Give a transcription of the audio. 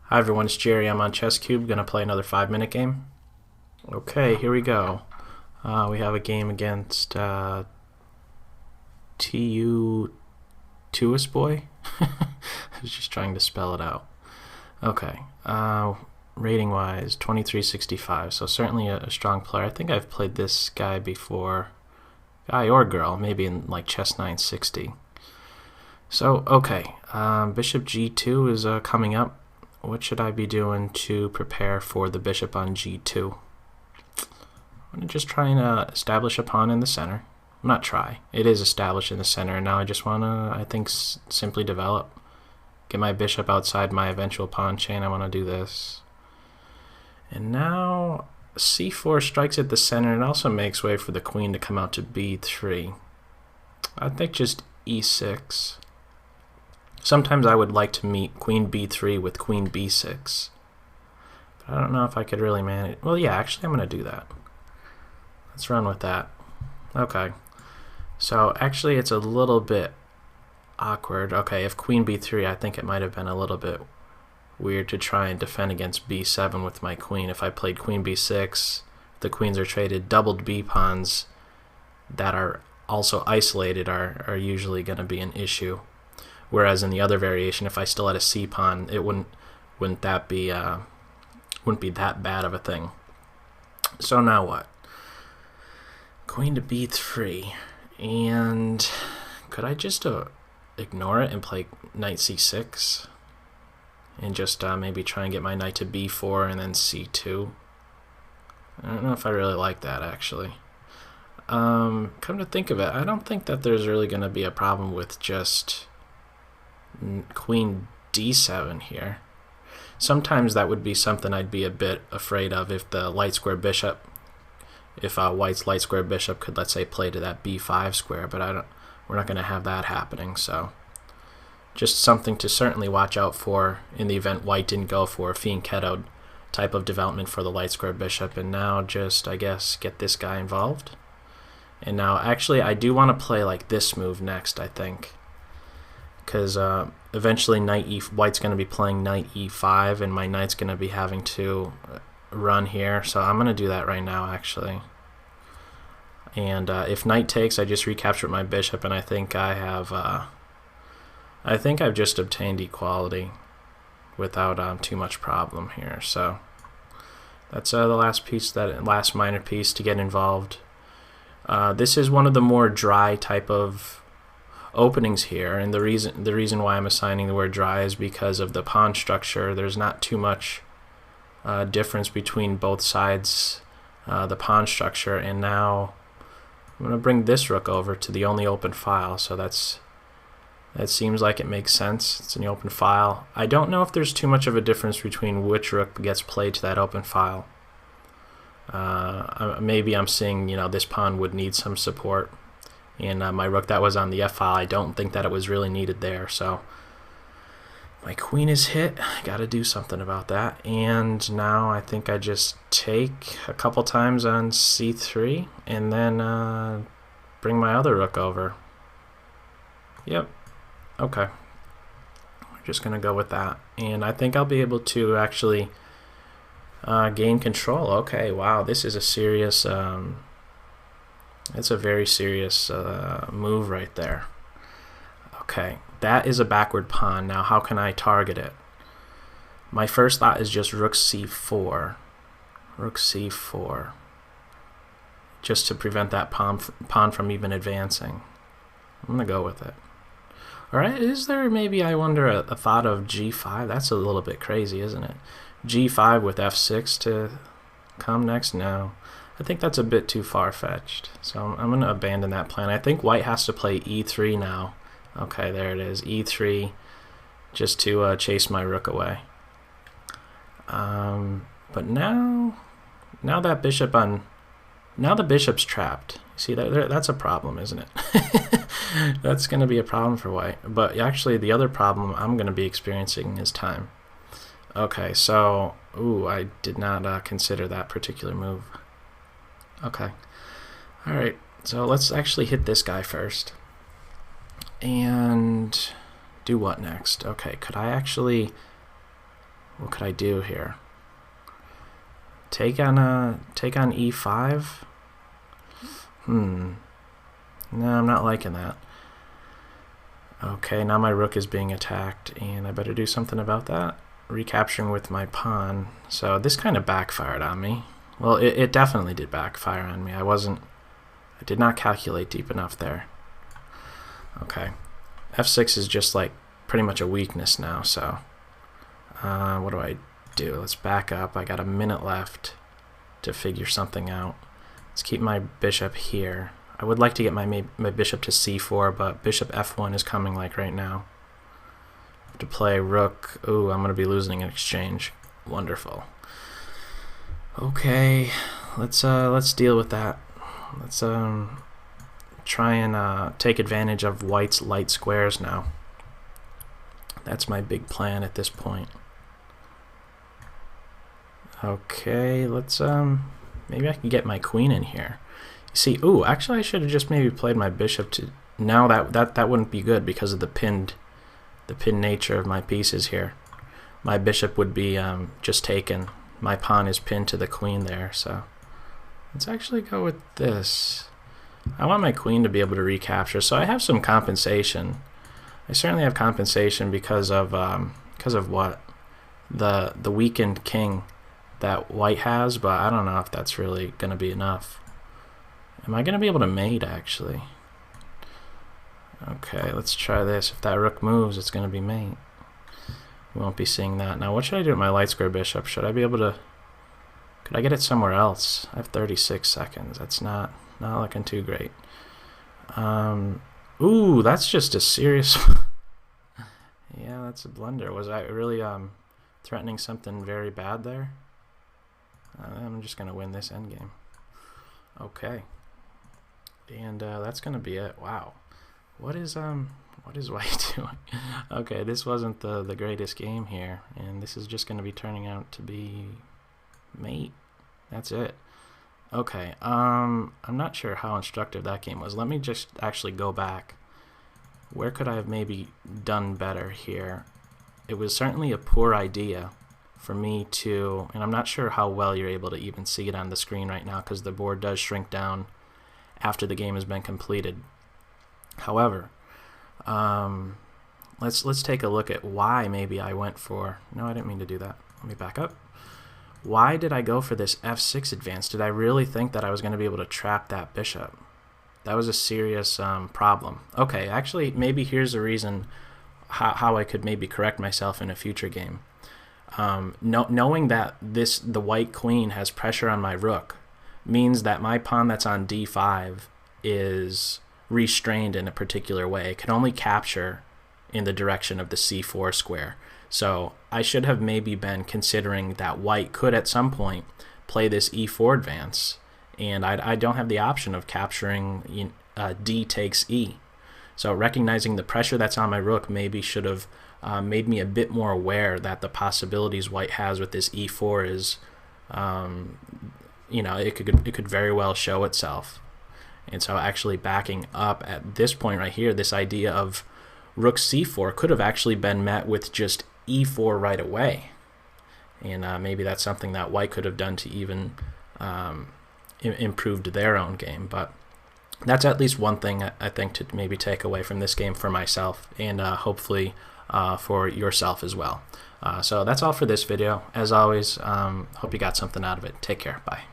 Hi everyone, it's Jerry. I'm on ChessCube, gonna play another 5-minute game. Okay, here we go. We have a game against TU Tuis Boy. I was just trying to spell it out. Okay, rating wise, 2365, so certainly a strong player. I think I've played this guy before, guy or girl, maybe in like Chess 960. So, okay, Bishop G2 is coming up. What should I be doing to prepare for the bishop on G2? I'm going to just try and establish a pawn in the center. Not try. It is established in the center, and now I just want to, I think, simply develop. Get my bishop outside my eventual pawn chain. I want to do this. And now C4 strikes at the center and also makes way for the queen to come out to B3. I think just E6. Sometimes I would like to meet queen b3 with queen b6. But I don't know if I could really manage. Well, yeah, actually I'm going to do that. Let's run with that. Okay. So actually it's a little bit awkward. Okay, if queen b3, I think it might have been a little bit weird to try and defend against b7 with my queen. If I played queen b6, the queens are traded. Doubled b pawns that are also isolated are usually going to be an issue. Whereas in the other variation, if I still had a c pawn, it wouldn't be that bad of a thing. So now what? Queen to b3, and could I just ignore it and play knight c6, and just maybe try and get my knight to b4 and then c2? I don't know if I really like that actually. Come to think of it, I don't think that there's really going to be a problem with just queen d7 here. Sometimes that would be something I'd be a bit afraid of if the light square bishop, if white's light square bishop could, let's say, play to that b5 square, but we're not going to have that happening. So just something to certainly watch out for in the event white didn't go for a fianchetto type of development for the light square bishop. And now just, I guess, get this guy involved. And now actually I do want to play like this move next, I think, because eventually white's going to be playing knight e5, and my knight's going to be having to run here. So I'm going to do that right now, actually. And if knight takes, I just recapture my bishop, and I think I've just obtained equality without too much problem here. So that's the last minor piece to get involved. This is one of the more dry type of openings here, and the reason why I'm assigning the word dry is because of the pawn structure. There's not too much difference between both sides, the pawn structure, and now I'm going to bring this rook over to the only open file, so that seems like it makes sense. It's in the open file. I don't know if there's too much of a difference between which rook gets played to that open file. Maybe I'm seeing, this pawn would need some support. And my rook that was on the f file, I don't think that it was really needed there. So my queen is hit. I got to do something about that. And now I think I just take a couple times on c3 and then bring my other rook over. Yep. Okay. We're just going to go with that. And I think I'll be able to actually gain control. Okay, wow, this is a serious... it's a very serious move right there. Okay, that is a backward pawn. Now how can I target it? My first thought is just rook c4. Rook c4. Just to prevent that pawn from even advancing. I'm going to go with it. Alright, is there maybe, I wonder, a thought of g5? That's a little bit crazy, isn't it? g5 with f6 to come next? No. I think that's a bit too far-fetched, so I'm going to abandon that plan. I think white has to play e3 now. Okay, there it is, e3, just to chase my rook away. But now that now the bishop's trapped. See, that's a problem, isn't it? That's going to be a problem for white. But actually, the other problem I'm going to be experiencing is time. Okay, so, ooh, I did not consider that particular move. Okay. Alright, so let's actually hit this guy first. And do what next? Okay, could I actually What could I do here? Take on e5? No, I'm not liking that. Okay, now my rook is being attacked, and I better do something about that. Recapturing with my pawn. So this kind of backfired on me. Well, it definitely did backfire on me. I did not calculate deep enough there. Okay. F6 is just like pretty much a weakness now, so what do I do? Let's back up. I got a minute left to figure something out. Let's keep my bishop here. I would like to get my bishop to c4, but bishop f1 is coming like right now. I have to play rook. Ooh, I'm going to be losing an exchange. Wonderful. Okay, let's deal with that. Let's try and take advantage of white's light squares now. That's my big plan at this point. Okay, let's maybe I can get my queen in here. You see, ooh, actually I should have just maybe played my bishop to. Now that wouldn't be good because of the pinned nature of my pieces here. My bishop would be just taken. My pawn is pinned to the queen there, so let's actually go with this. I want my queen to be able to recapture, so I have some compensation. I certainly have compensation because of what the weakened king that white has, but I don't know if that's really going to be enough. Am I going to be able to mate, actually? Okay, let's try this. If that rook moves, it's going to be mate. We won't be seeing that. Now, what should I do with my light square bishop? Should I be able to... Could I get it somewhere else? I have 36 seconds. That's not looking too great. Ooh, that's just a serious... Yeah, that's a blunder. Was I really threatening something very bad there? I'm just going to win this endgame. Okay. And that's going to be it. Wow. What is white doing? Okay, this wasn't the greatest game here, and this is just going to be turning out to be mate. That's it. Okay, I'm not sure how instructive that game was. Let me just actually go back. Where could I have maybe done better here? It was certainly a poor idea for me to, and I'm not sure how well you're able to even see it on the screen right now because the board does shrink down after the game has been completed. However, let's take a look at why maybe I went for, no, I didn't mean to do that. Let me back up. Why did I go for this f6 advance? Did I really think that I was going to be able to trap that bishop? That was a serious problem. Okay, actually, maybe here's a reason how I could maybe correct myself in a future game. Knowing that the white queen has pressure on my rook means that my pawn that's on d5 is restrained in a particular way. It can only capture in the direction of the c4 square. So I should have maybe been considering that white could at some point play this e4 advance, and I don't have the option of capturing d takes e. So recognizing the pressure that's on my rook maybe should have made me a bit more aware that the possibilities white has with this e4 is, it could very well show itself. And so actually backing up at this point right here, this idea of rook c4 could have actually been met with just e4 right away. And maybe that's something that white could have done to even improved their own game. But that's at least one thing I think to maybe take away from this game for myself, and hopefully for yourself as well. So that's all for this video. As always, hope you got something out of it. Take care. Bye.